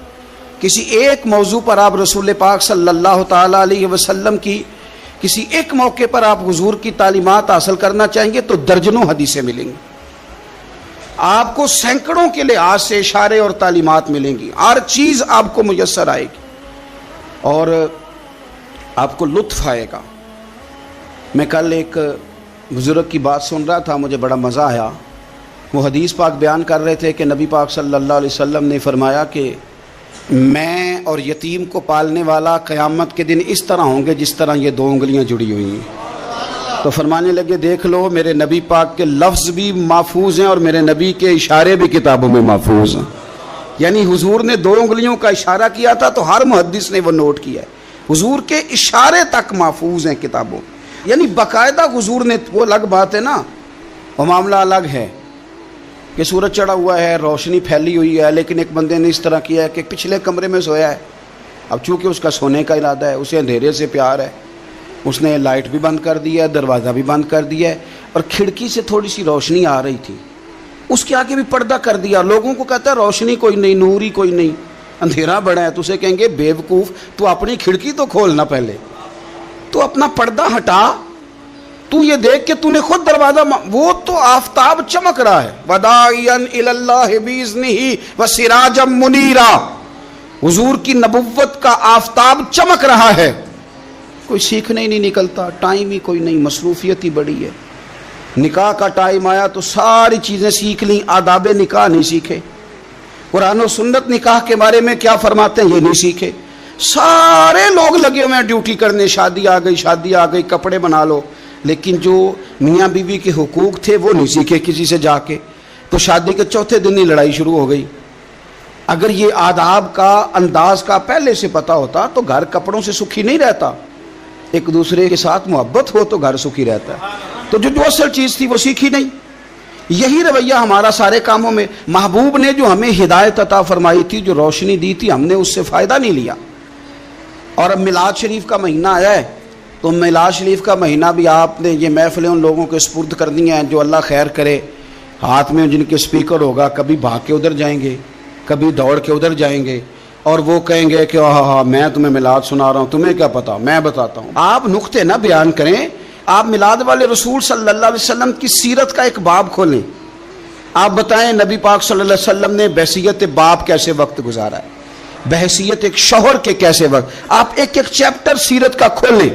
Speaker 1: کسی ایک موضوع پر آپ رسول پاک صلی اللہ تعالیٰ علیہ وسلم کی کسی ایک موقع پر آپ حضور کی تعلیمات حاصل کرنا چاہیں گے تو درجنوں حدیثیں ملیں گی، آپ کو سینکڑوں کے لحاظ سے اشارے اور تعلیمات ملیں گی، ہر چیز آپ کو میسر آئے گی اور آپ کو لطف آئے گا۔ میں کل ایک بزرگ کی بات سن رہا تھا، مجھے بڑا مزہ آیا۔ وہ حدیث پاک بیان کر رہے تھے کہ نبی پاک صلی اللہ علیہ وسلم نے فرمایا کہ میں اور یتیم کو پالنے والا قیامت کے دن اس طرح ہوں گے جس طرح یہ 2 انگلیاں جڑی ہوئی ہیں۔ تو فرمانے لگے دیکھ لو میرے نبی پاک کے لفظ بھی محفوظ ہیں اور میرے نبی کے اشارے بھی کتابوں میں محفوظ ہیں۔ یعنی حضور نے 2 انگلیوں کا اشارہ کیا تھا تو ہر محدث نے وہ نوٹ کیا ہے، حضور کے اشارے تک محفوظ ہیں کتابوں، یعنی باقاعدہ حضور نے، وہ الگ بات ہے نا، وہ معاملہ الگ ہے کہ سورج چڑھا ہوا ہے، روشنی پھیلی ہوئی ہے، لیکن ایک بندے نے اس طرح کیا ہے کہ پچھلے کمرے میں سویا ہے، اب چونکہ اس کا سونے کا ارادہ ہے، اسے اندھیرے سے پیار ہے، اس نے لائٹ بھی بند کر دیا ہے، دروازہ بھی بند کر دیا ہے، اور کھڑکی سے تھوڑی سی روشنی آ رہی تھی، اس کے آگے بھی پردہ کر دیا، لوگوں کو کہتا ہے روشنی کوئی نہیں، نور ہی کوئی نہیں، اندھیرا بڑا ہے، تو اسے کہیں گے بے وقوف، تو اپنی کھڑکی تو کھولنا پہلے، تو اپنا پردہ ہٹا، تو یہ دیکھ کہ تو نے خود دروازہ، وہ تو آفتاب چمک رہا ہے، وداعیا الی اللہ باذنہ وسراجا منیرا، حضور کی نبوت کا آفتاب چمک رہا ہے، کوئی سیکھنے ہی نہیں نکلتا، ٹائم ہی کوئی نہیں، مصروفیت ہی بڑی ہے۔ نکاح کا ٹائم آیا تو ساری چیزیں سیکھ لیں، آداب نکاح نہیں سیکھے، قرآن و سنت نکاح کے بارے میں کیا فرماتے ہیں یہ نہیں سیکھے، سارے لوگ لگے ہوئے ہیں ڈیوٹی کرنے، شادی آ گئی، شادی آ گئی، کپڑے بنا لو، لیکن جو میاں بیوی کے حقوق تھے وہ نہیں سیکھے کسی سے جا کے، تو شادی کے چوتھے دن ہی لڑائی شروع ہو گئی۔ اگر یہ آداب کا انداز کا پہلے سے پتہ ہوتا تو گھر کپڑوں سے سکھی نہیں رہتا، ایک دوسرے کے ساتھ محبت ہو تو گھر سکھی رہتا ہے، تو جو اصل چیز تھی وہ سیکھی نہیں۔ یہی رویہ ہمارا سارے کاموں میں، محبوب نے جو ہمیں ہدایت عطا فرمائی تھی، جو روشنی دی تھی، ہم نے اس سے فائدہ نہیں لیا۔ اور اب میلاد شریف کا مہینہ آیا ہے تو میلاد شریف کا مہینہ بھی آپ نے یہ محفلیں ان لوگوں کے سپرد کرنی ہیں جو اللہ خیر کرے، ہاتھ میں جن کے سپیکر ہوگا، کبھی بھاگ کے ادھر جائیں گے، کبھی دوڑ کے ادھر جائیں گے، اور وہ کہیں گے کہ ہاں میں تمہیں میلاد سنا رہا ہوں، تمہیں کیا پتا، میں بتاتا ہوں۔ آپ نقطے نہ بیان کریں، آپ میلاد والے رسول صلی اللہ علیہ وسلم کی سیرت کا ایک باب کھولیں، آپ بتائیں نبی پاک صلی اللہ علیہ وسلم نے بحیثیت باپ کیسے وقت گزارا ہے، بحیثیت ایک شوہر کے کیسے وقت، آپ ایک ایک چیپٹر سیرت کا کھولیں،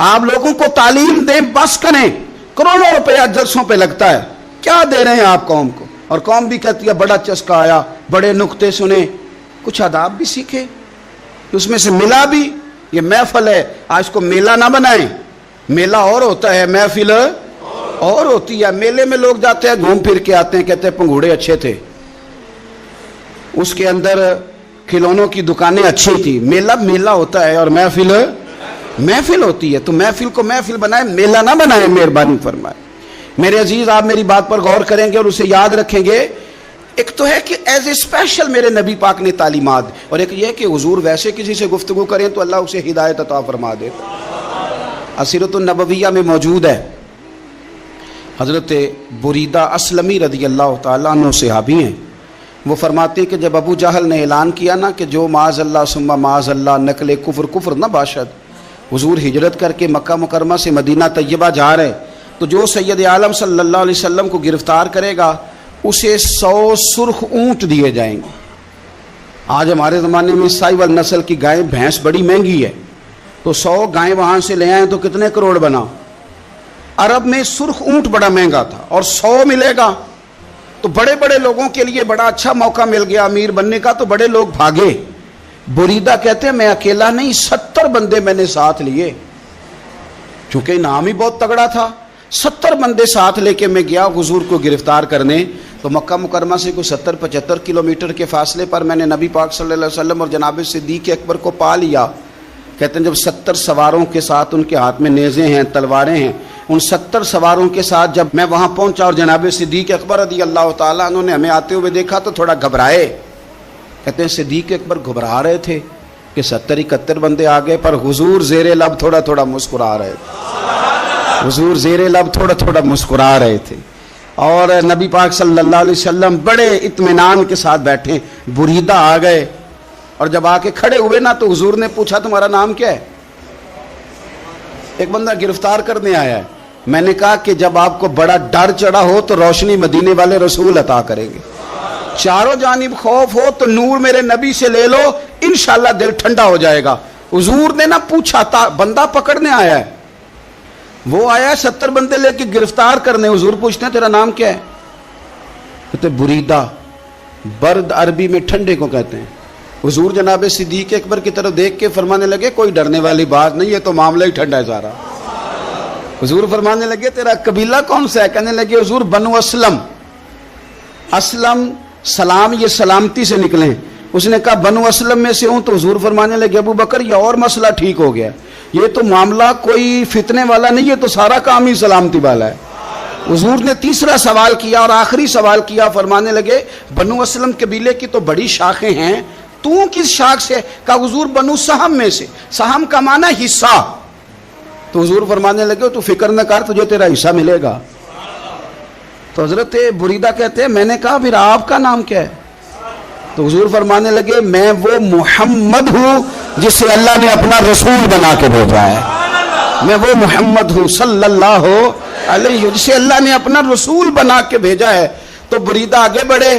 Speaker 1: آپ لوگوں کو تعلیم دیں، بس کریں، کروڑوں روپیہ جلسوں پہ لگتا ہے، کیا دے رہے ہیں آپ قوم کو، اور قوم بھی کہتی ہے بڑا چسکا آیا، بڑے نقطے سنے، کچھ آداب بھی سیکھے، اس میں سے ملا بھی، یہ محفل ہے، آج کو میلہ نہ بنائیں، میلہ اور ہوتا ہے، محفل اور ہوتی ہے۔ میلے میں لوگ جاتے ہیں، گھوم پھر کے آتے ہیں، کہتے ہیں پنگوڑے اچھے تھے، اس کے اندر کھلونوں کی دکانیں اچھی تھی، میلہ ہوتا ہے اور محفل ہوتی ہے، تو محفل کو محفل بنائیں، میلہ نہ بنائیں، مہربانی فرمائے۔ میرے عزیز، آپ میری بات پر غور کریں گے اور اسے یاد رکھیں گے، ایک تو ہے کہ ایز اے اسپیشل میرے نبی پاک نے تعلیمات، اور ایک یہ کہ حضور ویسے کسی سے گفتگو کریں تو اللہ اسے ہدایت عطا فرما دے۔ سیرت النبویہ میں موجود ہے، حضرت بریدہ اسلمی رضی اللہ تعالیٰ عنہ صحابی ہیں، وہ فرماتے ہیں کہ جب ابو جہل نے اعلان کیا نا کہ جو معاذ اللہ ثم معاذ اللہ نقل کفر نہ باشد، حضور ہجرت کر کے مکہ مکرمہ سے مدینہ طیبہ جا رہے، تو جو سید عالم صلی اللہ علیہ وسلم کو گرفتار کرے گا اسے 100 سرخ اونٹ دیے جائیں گے۔ آج ہمارے زمانے میں سائیول نسل کی گائے بھینس بڑی مہنگی ہے، تو 100 گائیں وہاں سے لے آئیں تو کتنے کروڑ بنا۔ عرب میں سرخ اونٹ بڑا مہنگا تھا، اور 100 ملے گا تو بڑے بڑے لوگوں کے لیے بڑا اچھا موقع مل گیا امیر بننے کا، تو بڑے لوگ بھاگے۔ بریدہ کہتے ہیں میں اکیلا نہیں، 70 بندے میں نے ساتھ لیے، چونکہ انعام ہی بہت تگڑا تھا، 70 بندے ساتھ لے کے میں گیا حضور کو گرفتار کرنے۔ تو مکہ مکرمہ سے کوئی 70-75 کلومیٹر کے فاصلے پر میں نے نبی پاک صلی اللہ علیہ وسلم اور جناب صدیق اکبر کو پا لیا۔ کہتے ہیں جب 70 سواروں کے ساتھ، ان کے ہاتھ میں نیزے ہیں، تلواریں ہیں، ان 70 سواروں کے ساتھ جب میں وہاں پہنچا اور جناب صدیق اکبر رضی اللہ تعالیٰ عنہ نے ہمیں آتے ہوئے دیکھا تو تھوڑا گھبرائے۔ کہتے ہیں صدیق اکبر گھبرا رہے تھے کہ 70-71 بندے آ گئے، پر حضور زیر لب تھوڑا تھوڑا مسکرا رہے تھے، حضور زیر لب تھوڑا تھوڑا مسکرا رہے تھے۔ اور نبی پاک صلی اللہ علیہ وسلم بڑے اطمینان کے ساتھ بیٹھے. بریدہ آ گئے اور جب آ کے کھڑے ہوئے نا تو حضور نے پوچھا تمہارا نام کیا ہے؟ ایک بندہ گرفتار کرنے آیا ہے. میں نے کہا کہ جب آپ کو بڑا ڈر چڑھا ہو تو روشنی مدینے والے رسول عطا کریں گے. چاروں جانب خوف ہو تو نور میرے نبی سے لے لو، انشاءاللہ دل ٹھنڈا ہو جائے گا. حضور نے نہ پوچھا تھا، بندہ پکڑنے آیا ہے، وہ آیا ہے 70 بندے لے کے گرفتار کرنے. حضور پوچھتے ہیں تیرا نام کیا ہے؟ کہتے بریدہ. برد عربی میں ٹھنڈے کو کہتے ہیں. حضور جناب صدیق اکبر کی طرف دیکھ کے فرمانے لگے کوئی ڈرنے والی بات نہیں ہے، تو معاملہ ہی ٹھنڈا ہے سارا. حضور فرمانے لگے تیرا قبیلہ کون سا ہے؟ کہنے لگے حضور بنو اسلم. اسلم سلام، یہ سلامتی سے نکلے. اس نے کہا بنو اسلم میں سے ہوں. تو حضور فرمانے لگے ابو بکر یہ اور مسئلہ ٹھیک ہو گیا، یہ تو معاملہ کوئی فتنے والا نہیں ہے، تو سارا کام ہی سلامتی والا ہے. حضور نے تیسرا سوال کیا اور آخری سوال کیا. فرمانے لگے بنو اسلم قبیلے کی تو بڑی شاخیں ہیں، تو کس شاخ سے؟ کہا حضور بنو سہم میں سے. سہم کا معنی حصہ. تو حضور فرمانے لگے تو فکر نہ کر، تجھے تیرا حصہ ملے گا. تو حضرت بریدہ کہتے ہیں میں نے کہا پھر آپ کا نام کیا ہے؟ تو حضور فرمانے لگے میں وہ محمد ہوں جسے اللہ نے اپنا رسول بنا کے بھیجا ہے. میں وہ محمد ہوں صلی اللہ علیہ وسلم جسے اللہ نے اپنا رسول بنا کے بھیجا ہے. تو بریدہ آگے بڑھے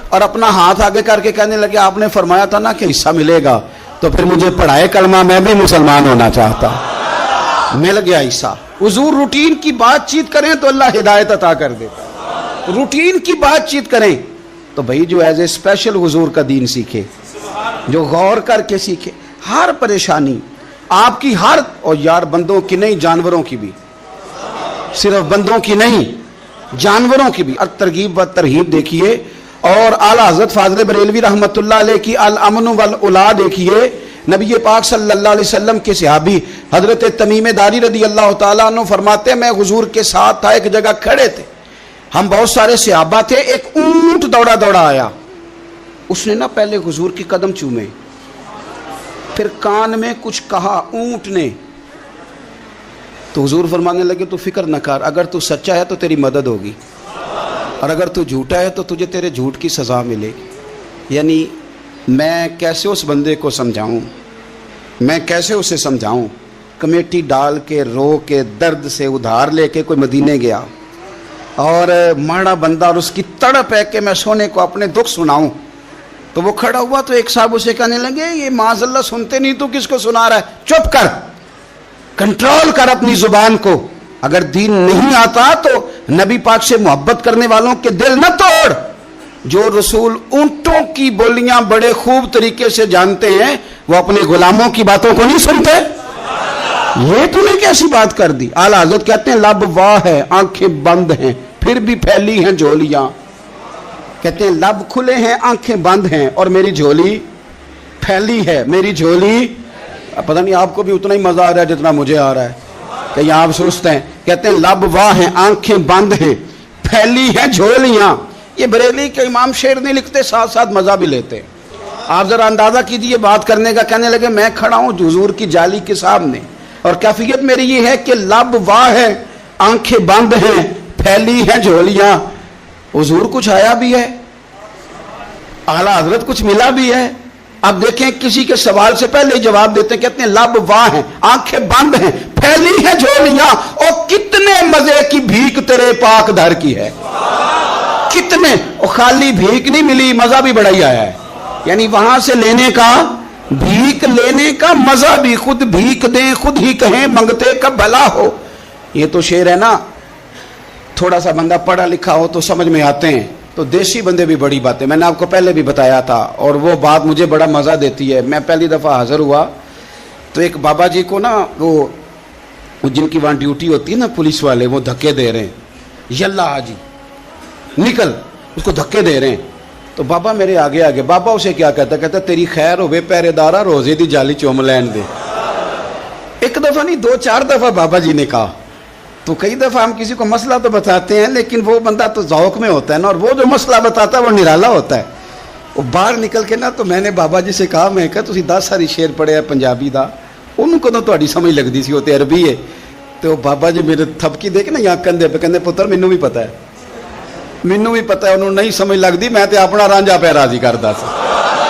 Speaker 1: اور اپنا ہاتھ آگے کر کے کہنے لگے آپ نے فرمایا تھا نا کہ حصہ ملے گا، تو پھر مجھے پڑھائے کلمہ، میں بھی مسلمان ہونا چاہتا. مل گیا حصہ. حضور روٹین کی بات چیت کریں تو اللہ ہدایت عطا کر دیتا. روٹین کی بات چیت کریں تو بھائی جو ایز اے اسپیشل حضور کا دین سیکھے، جو غور کر کے سیکھے. ہر پریشانی آپ کی، ہر، اور یار بندوں کی نہیں جانوروں کی بھی، صرف بندوں کی نہیں جانوروں کی بھی. اور ترغیب و ترہیب دیکھیے. اور اعلیٰ حضرت فاضل بریلوی رحمۃ اللہ علیہ کی الامن والاولا دیکھیے. نبی پاک صلی اللہ علیہ وسلم کے صحابی حضرت تمیم داری رضی اللہ تعالیٰ عنہ فرماتے ہیں میں حضور کے ساتھ تھا، ایک جگہ کھڑے تھے، ہم بہت سارے صحابہ تھے. ایک اونٹ دوڑا دوڑا آیا. اس نے نا پہلے حضور کی قدم چومے، پھر کان میں کچھ کہا اونٹ نے. تو حضور فرمانے لگے تو فکر نہ کر، اگر تو سچا ہے تو تیری مدد ہوگی، اور اگر تو جھوٹا ہے تو تجھے تیرے جھوٹ کی سزا ملے گی. یعنی میں کیسے اس بندے کو سمجھاؤں، میں کیسے اسے سمجھاؤں. کمیٹی ڈال کے رو کے درد سے ادھار لے کے کوئی مدینے گیا، اور ماڑا بندہ، اور اس کی تڑپ ہے کہ میں سونے کو اپنے دکھ سناؤں. تو وہ کھڑا ہوا تو ایک صاحب اسے کہنے لگے یہ معاذ اللہ سنتے نہیں تو کس کو سنا رہا ہے؟ چپ کر، کنٹرول کر اپنی زبان کو. اگر دین نہیں آتا تو نبی پاک سے محبت کرنے والوں کے دل نہ توڑ. جو رسول اونٹوں کی بولیاں بڑے خوب طریقے سے جانتے ہیں وہ اپنے غلاموں کی باتوں کو نہیں سنتے. یہ تو نے کیسی بات کر دی. اعلیٰ حضرت کہتے ہیں لب واہ ہے، آنکھیں بند ہیں، پھر بھی پھیلی ہیں جھولیاں. کہتے ہیں لب کھلے ہیں، آنکھیں بند ہیں، اور میری جھولی پھیلی ہے. میری جھولی، پتہ نہیں آپ کو بھی اتنا ہی مزہ آ رہا ہے جتنا مجھے آ رہا ہے، کہیں آپ سوچتے ہیں. کہتے ہیں لب واہ ہیں، آنکھیں بند ہیں، پھیلی ہیں جھولیاں. یہ بریلی کے امام شعر نہیں لکھتے، ساتھ ساتھ مزہ بھی لیتے. آپ ذرا اندازہ کیجیے بات کرنے کا. کہنے لگے میں کھڑا ہوں حضور کی جالی کے سامنے، اور کیفیت میری یہ ہے کہ لب واہ ہے، آنکھیں بند ہیں، پھیلی ہیں جھولیاں. حضور کچھ آیا بھی ہے، اعلیٰ حضرت کچھ ملا بھی ہے. اب دیکھیں کسی کے سوال سے پہلے ہی جواب دیتے ہیں. کہتے ہیں لب واہ ہیں، آنکھیں بند ہیں، پھیلی ہیں جھولیاں، اور کتنے مزے کی بھیک تیرے پاک در کی ہے. کتنے، اور خالی بھیک نہیں ملی، مزہ بھی بڑا ہی آیا ہے. یعنی وہاں سے لینے کا، بھیک لینے کا مزہ بھی، خود بھیک دیں خود ہی کہیں منگتے کا بھلا ہو. یہ تو شعر ہے نا. تھوڑا سا بندہ پڑھا لکھا ہو تو سمجھ میں آتے ہیں. تو دیسی بندے بھی بڑی باتیں، میں نے آپ کو پہلے بھی بتایا تھا، اور وہ بات مجھے بڑا مزہ دیتی ہے. میں پہلی دفعہ حاضر ہوا تو ایک بابا جی کو نا، وہ جن کی وہاں ڈیوٹی ہوتی ہے نا پولیس والے، وہ دھکے دے رہے ہیں، یلا حاجی نکل، اس کو دھکے دے رہے ہیں. تو بابا میرے آگے آگے، بابا اسے کیا کہتا؟ کہتا تیری خیر ہوئے پہرے دارا، روزے دی جالی چوم لین دے. ایک دفعہ نہیں، 2-4 دفعہ بابا جی نے کہا. تو کئی دفعہ ہم کسی کو مسئلہ تو بتاتے ہیں، لیکن وہ بندہ تو ذوق میں ہوتا ہے نا، اور وہ جو مسئلہ بتاتا ہے وہ نرالا ہوتا ہے. وہ باہر نکل کے نا، تو میں نے بابا جی سے کہا، میں کہا تسی 10 ساری شعر پڑھے پنجابی دا، انہوں کو تو تہاڈی سمجھ لگدی سی، وہ تے عربی ہے. تو بابا جی میرے تھپکی دے کے نا یہاں کندھے پہ، کندھے پتر مینوں بھی پتہ ہے، ਮੈਨੂੰ ਵੀ ਪਤਾ ਉਹਨੂੰ ਨਹੀਂ ਸਮਝ ਲੱਗਦੀ, ਮੈਂ ਤੇ ਆਪਣਾ ਰਾਂਝਾ ਪੈ ਰਾਜ਼ੀ ਕਰਦਾ ਸੀ।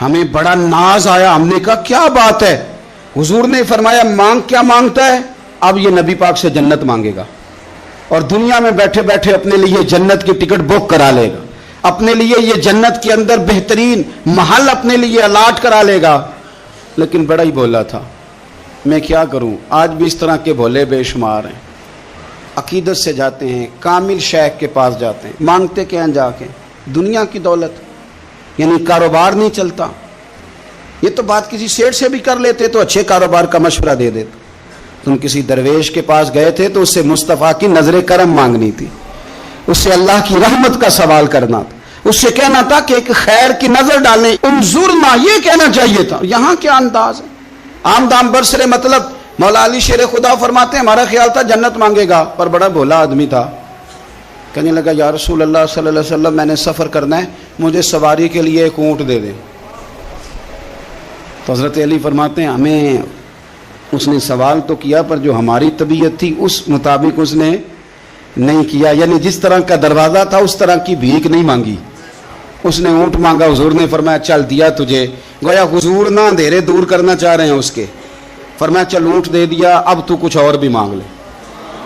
Speaker 1: ہمیں بڑا ناز آیا، ہم نے کہا کیا بات ہے؟ حضور نے فرمایا مانگ، کیا مانگتا ہے؟ اب یہ نبی پاک سے جنت مانگے گا، اور دنیا میں بیٹھے بیٹھے اپنے لیے جنت کی ٹکٹ بک کرا لے گا، اپنے لیے یہ جنت کے اندر بہترین محل اپنے لیے الاٹ کرا لے گا۔ لیکن بڑا ہی بولا تھا، میں کیا کروں، آج بھی اس طرح کے بھولے بے شمار ہیں۔ عقیدت سے جاتے ہیں، کامل شیخ کے پاس جاتے ہیں، مانگتے کیا ہیں جا کے؟ دنیا کی دولت، یعنی کاروبار نہیں چلتا۔ یہ تو بات کسی سیٹ سے بھی کر لیتے تو اچھے کاروبار کا مشورہ دے دیتے۔ تم کسی درویش کے پاس گئے تھے تو اس سے مصطفیٰ کی نظر کرم مانگنی تھی، اس سے اللہ کی رحمت کا سوال کرنا تھا، اس سے کہنا تھا کہ ایک خیر کی نظر ڈالیں، انظرنا، یہ کہنا چاہیے تھا۔ یہاں کیا انداز ہے، عام دام برسرے مطلب۔ مولا علی شیر خدا فرماتے ہیں ہمارا خیال تھا جنت مانگے گا، پر بڑا بھولا آدمی تھا، کہنے لگا یا رسول اللہ صلی اللہ علیہ وسلم میں نے سفر کرنا ہے، مجھے سواری کے لیے ایک اونٹ دے دیں۔ تو حضرت علی فرماتے ہیں ہمیں اس نے سوال تو کیا پر جو ہماری طبیعت تھی اس مطابق اس نے نہیں کیا، یعنی جس طرح کا دروازہ تھا اس طرح کی بھیک نہیں مانگی۔ اس نے اونٹ مانگا، حضور نے فرمایا چل دیا تجھے، گویا حضور نہ اندھیرے دور کرنا چاہ رہے ہیں اس کے، فرمایا چل اونٹ دے دیا، اب تو کچھ اور بھی مانگ لے۔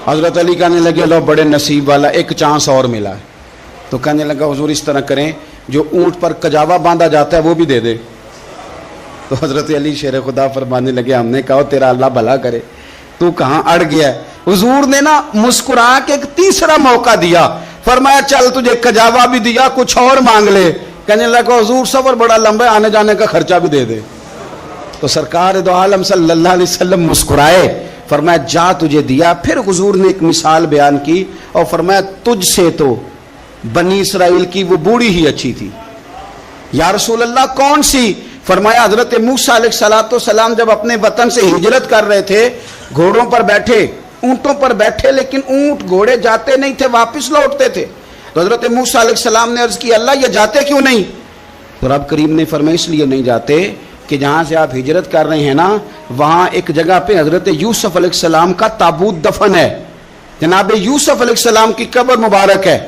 Speaker 1: حضرت علی کہنے لگے لو بڑے نصیب والا، ایک چانس اور ملا ہے۔ تو کہنے لگا حضور اس طرح کریں جو اونٹ پر کجاوا باندھا جاتا ہے وہ بھی دے دے۔ تو حضرت علی شیر خدا فرمانے لگے ہم نے کہا تیرا اللہ بھلا کرے، تو کہاں اڑ گیا ہے۔ حضور نے نا مسکرا کے ایک تیسرا موقع دیا، فرمایا چل تجھے کجاوا بھی دیا، کچھ اور مانگ لے۔ کہنے لگا حضور سفر بڑا لمبا ہے، آنے جانے کا خرچہ بھی دے دے۔ تو سرکار دو عالم صلی اللہ علیہ وسلم مسکرائے، فرمایا جا تجھے دیا۔ پھر حضور نے ایک مثال بیان کی اور فرمایا تجھ سے تو بنی اسرائیل کی وہ بوڑھی ہی اچھی تھی۔ یا رسول اللہ کون سی؟ فرمایا حضرت موسیٰ علیہ السلام جب اپنے وطن سے ہجرت کر رہے تھے، گھوڑوں پر بیٹھے، اونٹوں پر بیٹھے، لیکن اونٹ گھوڑے جاتے نہیں تھے، واپس لوٹتے تھے۔ تو حضرت موسیٰ علیہ السلام نے عرض کی اللہ یہ جاتے کیوں نہیں؟ تو رب کریم نے فرمایا اس لیے نہیں جاتے کہ جہاں سے آپ ہجرت کر رہے ہیں نا وہاں ایک جگہ پہ حضرت یوسف علیہ السلام کا تابوت دفن ہے، جناب یوسف علیہ السلام کی قبر مبارک ہے،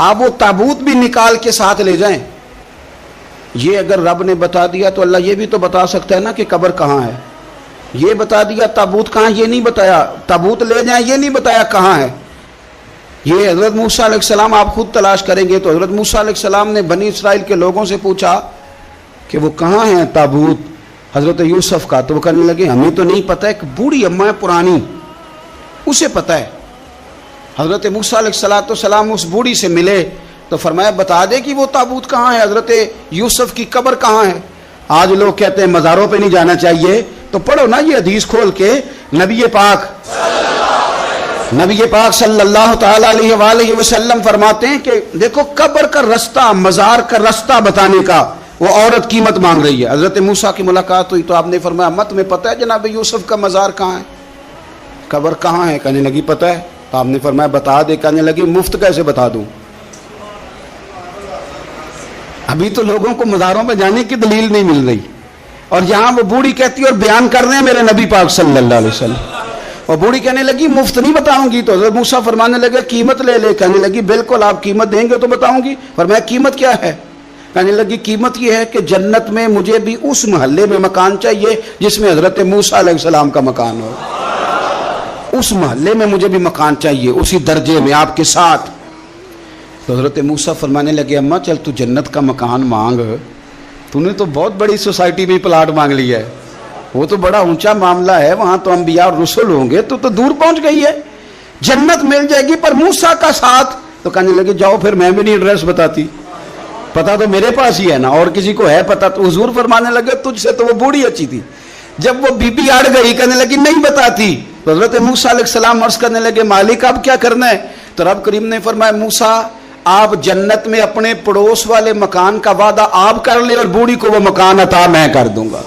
Speaker 1: آپ وہ تابوت بھی نکال کے ساتھ لے جائیں۔ یہ اگر رب نے بتا دیا تو اللہ یہ بھی تو بتا سکتا ہے نا کہ قبر کہاں ہے۔ یہ بتا دیا تابوت کہاں، یہ نہیں بتایا، تابوت لے جائیں یہ نہیں بتایا کہاں ہے۔ یہ حضرت موسیٰ علیہ السلام آپ خود تلاش کریں گے تو حضرت موسیٰ علیہ السلام نے بنی اسرائیل کے لوگوں سے پوچھا کہ وہ کہاں ہیں تابوت حضرت یوسف کا، تو وہ کہنے لگے ہمیں تو نہیں پتہ، ایک بوڑھی اماں ہے پرانی اسے پتہ ہے۔ حضرت موسیٰ علیہ السلام اس بوڑھی سے ملے تو فرمایا بتا دے کہ وہ تابوت کہاں ہے، حضرت یوسف کی قبر کہاں ہے۔ آج لوگ کہتے ہیں مزاروں پہ نہیں جانا چاہیے، تو پڑھو نا یہ حدیث کھول کے، نبی پاک صلی اللہ تعالی علیہ وآلہ وسلم فرماتے ہیں کہ دیکھو قبر کا رستہ، مزار کا رستہ بتانے کا وہ عورت قیمت مانگ رہی ہے۔ حضرت موسیٰ کی ملاقات ہوئی تو آپ نے فرمایا مت میں پتہ ہے جناب یوسف کا مزار کہاں ہے، قبر کہاں ہے؟ کہنے لگی پتہ ہے۔ تو آپ نے فرمایا بتا دے۔ کہنے لگی مفت کیسے بتا دوں، ابھی تو لوگوں کو مزاروں پہ جانے کی دلیل نہیں مل رہی، اور یہاں وہ بوڑھی کہتی ہے اور بیان کر رہے ہیں میرے نبی پاک صلی اللہ علیہ وسلم، اور بوڑھی کہنے لگی مفت نہیں بتاؤں گی۔ تو حضرت موسیٰ فرمانے لگے قیمت لے لے۔ کہنے لگی بالکل آپ قیمت دیں گے تو بتاؤں گی۔ فرمایا قیمت کیا ہے؟ کہنے لگی قیمت یہ ہے کہ جنت میں مجھے بھی اس محلے میں مکان چاہیے جس میں حضرت موسیٰ علیہ السلام کا مکان ہو، اس محلے میں مجھے بھی مکان چاہیے، اسی درجے میں آپ کے ساتھ۔ تو حضرت موسیٰ فرمانے لگے اماں چل تو جنت کا مکان مانگ، تو نے تو بہت بڑی سوسائٹی میں پلاٹ مانگ لیا ہے، وہ تو بڑا اونچا معاملہ ہے، وہاں تو انبیاء اور رسول ہوں گے، تو دور پہنچ گئی ہے، جنت مل جائے گی پر موسیٰ کا ساتھ۔ تو کہنے لگے جاؤ پھر میں بھی نہیں ایڈریس بتاتی، پتا تو میرے پاس ہی ہے نا، اور کسی کو ہے پتا؟ تو حضور فرمانے لگے تجھ سے تو وہ بوڑھی اچھی تھی۔ جب وہ بی بی اڑ گئی کہنے لگی نہیں بتاتی، تو حضرت موسیٰ علیہ السلام عرض کرنے لگے مالک اب کیا کرنا ہے؟ تو رب کریم نے فرمایا موسیٰ آپ جنت میں اپنے پڑوس والے مکان کا وعدہ آپ کر لیں اور بوڑھی کو وہ مکان عطا میں کر دوں گا۔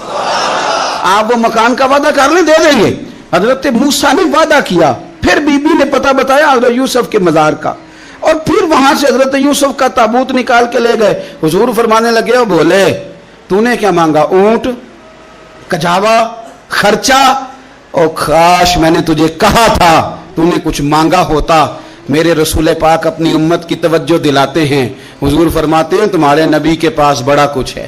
Speaker 1: آپ وہ مکان کا وعدہ کر لیں، دے دیں گے۔ حضرت موسیٰ نے وعدہ کیا، پھر بی بی نے پتہ بتایا حضرت یوسف کے مزار کا، اور پھر وہاں سے حضرت یوسف کا تابوت نکال کے لے گئے۔ حضور فرمانے لگے او بولے تو نے کیا مانگا؟ اونٹ، کجاوا، خرچہ؟ او کاش میں نے تجھے کہا تھا تو نے کچھ مانگا ہوتا۔ میرے رسول پاک اپنی امت کی توجہ دلاتے ہیں، حضور فرماتے ہیں تمہارے نبی کے پاس بڑا کچھ ہے،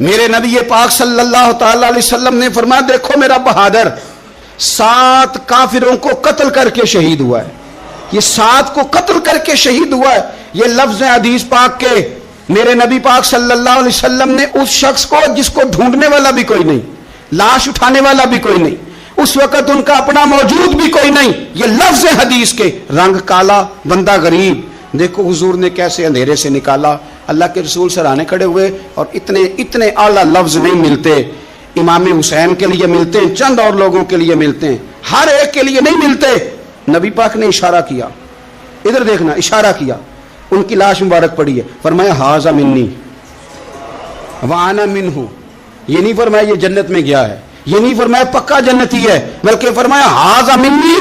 Speaker 1: میرے نبی پاک صلی اللہ تعالی علیہ وسلم نے فرمایا دیکھو میرا بہادر 7 کافروں کو قتل کر کے شہید ہوا ہے، یہ 7 کو قتل کر کے شہید ہوا ہے. یہ لفظ حدیث پاک کے. میرے نبی پاک صلی اللہ علیہ وسلم نے اس شخص کو جس کو ڈھونڈنے والا بھی کوئی نہیں، لاش اٹھانے والا بھی کوئی نہیں، اس وقت ان کا اپنا موجود بھی کوئی نہیں، یہ لفظ حدیث کے، رنگ کالا، بندہ غریب. دیکھو حضور نے کیسے اندھیرے سے نکالا. اللہ کے رسول سرانے کھڑے ہوئے اور اتنے اعلیٰ لفظ نہیں ملتے. امام حسین کے لیے ملتے ہیں، چند اور لوگوں کے لیے ملتے ہیں، ہر ایک کے لیے نہیں ملتے. نبی پاک نے اشارہ کیا، ادھر دیکھنا، اشارہ کیا، ان کی لاش مبارک پڑی ہے، فرمایا ھذا منی وانا منہ. یہ نہیں فرمایا یہ جنت میں گیا ہے، یہ نہیں فرمایا پکا جنتی ہے، بلکہ فرمایا ھذا منی.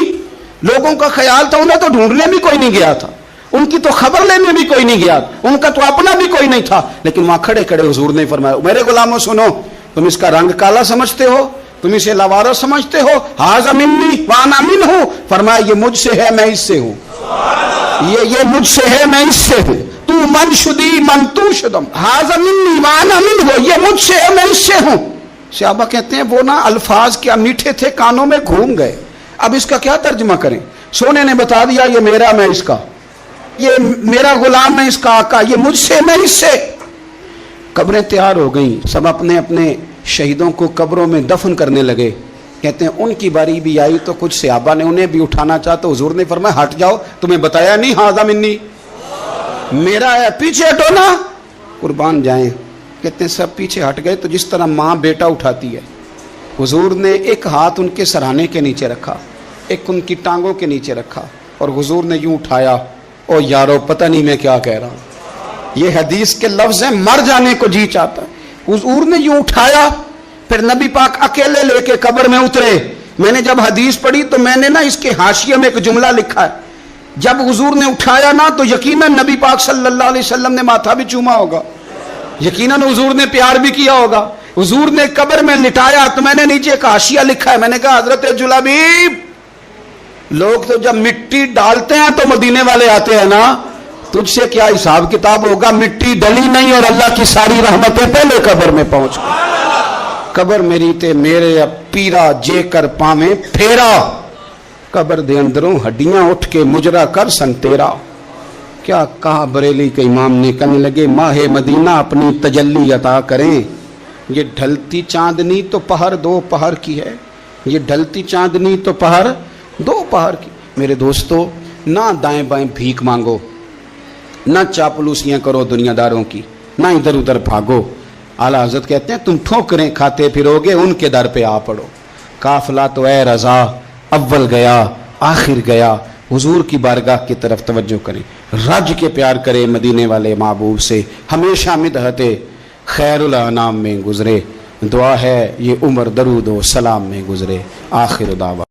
Speaker 1: لوگوں کا خیال تھا انہیں تو ڈھونڈنے بھی کوئی نہیں گیا تھا، ان کی تو خبر لینے بھی کوئی نہیں گیا، ان کا تو اپنا بھی کوئی نہیں تھا، لیکن وہاں کھڑے کھڑے حضور نے فرمایا میرے غلاموں سنو، تم اس کا رنگ کالا سمجھتے ہو، تم اسے لوارس سمجھتے ہو، ھذا منی وانا منہ. فرمایا یہ مجھ سے ہے میں اس سے ہوں، یہ مجھ سے ہے میں اس سے ہوں. تو من شدی من تو شدم، ھذا منی وانا منہ، یہ مجھ سے ہے میں اس سے ہوں. صحابہ کہتے ہیں وہ نا الفاظ کیا میٹھے تھے، کانوں میں گھوم گئے. اب اس کا کیا ترجمہ کریں؟ سونے نے بتا دیا یہ میرا میں اس کا، یہ میرا غلام میں اس کا آقا، یہ مجھ سے میں اس سے. قبریں تیار ہو گئیں، سب اپنے اپنے شہیدوں کو قبروں میں دفن کرنے لگے. کہتے ہیں ان کی باری بھی آئی تو کچھ صحابہ نے انہیں بھی اٹھانا چاہا تو حضور نے فرمایا ہٹ جاؤ، تمہیں بتایا نہیں ھذا منی میرا ہے، پیچھے ہٹو نا، قربان جائیں. کہتے ہیں سب پیچھے ہٹ گئے تو جس طرح ماں بیٹا اٹھاتی ہے، حضور نے ایک ہاتھ ان کے سرہانے کے نیچے رکھا، ایک ان کی ٹانگوں کے نیچے رکھا، اور حضور نے یوں اٹھایا. او یارو پتہ نہیں میں کیا کہہ رہا ہوں، یہ حدیث کے لفظ ہیں، مر جانے کو جی چاہتا ہے. حضور نے یوں اٹھایا، پھر نبی پاک اکیلے لے کے قبر میں اترے. میں نے جب حدیث پڑھی تو میں نے نا اس کے حاشیے میں ایک جملہ لکھا ہے، جب حضور نے اٹھایا نا تو یقیناً نبی پاک صلی اللہ علیہ وسلم نے ماتھا بھی چوما ہوگا، یقیناً حضور نے پیار بھی کیا ہوگا. حضور نے قبر میں لٹایا تو میں نے نیچے ایک حاشیہ لکھا ہے، میں نے کہا حضرت جلابیب، لوگ تو جب مٹی ڈالتے ہیں تو مدینے والے آتے ہیں نا، تجھ سے کیا حساب کتاب ہوگا؟ مٹی ڈلی نہیں اور اللہ کی ساری رحمتیں پہلے قبر میں پہنچ گئی. قبر میری تے میرے اب پیرا جے کر پاویں پھیرا، قبر دے اندروں ہڈیاں اٹھ کے مجرا کر سن تیرا. کیا کہا بریلی کے امام نے، کہنے لگے ماہ مدینہ اپنی تجلی عطا کریں. یہ ڈھلتی چاندنی تو پہر 2 پہر کی ہے، یہ ڈھلتی چاندنی تو پہر 2 پہر کی. میرے دوستو، نہ دائیں بائیں بھیک مانگو، نہ چاپلوسیاں کرو دنیا داروں کی، نہ ادھر ادھر بھاگو. اعلیٰ حضرت کہتے ہیں تم ٹھوکریں کھاتے پھرو گے، ان کے در پہ آ پڑو. قافلہ تو اے رضا اول گیا آخر گیا. حضور کی بارگاہ کی طرف توجہ کریں، رج کے پیار کرے مدینے والے محبوب سے. ہمیشہ مدحت خیر الانام میں گزرے، دعا ہے یہ عمر درود و سلام میں گزرے. آخر دعوا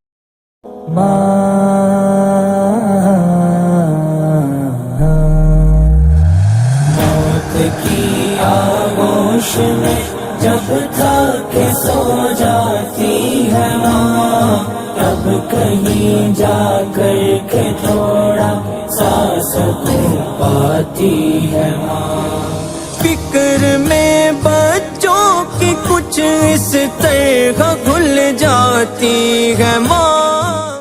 Speaker 2: موت کی آغوش میں جب تک سو جاتی ہے ماں، تب کہیں جا کر کے تھوڑا سا سکون پاتی ہے ماں. فکر میں بچوں کی کچھ اس طرح کھل جاتی ہے ماں.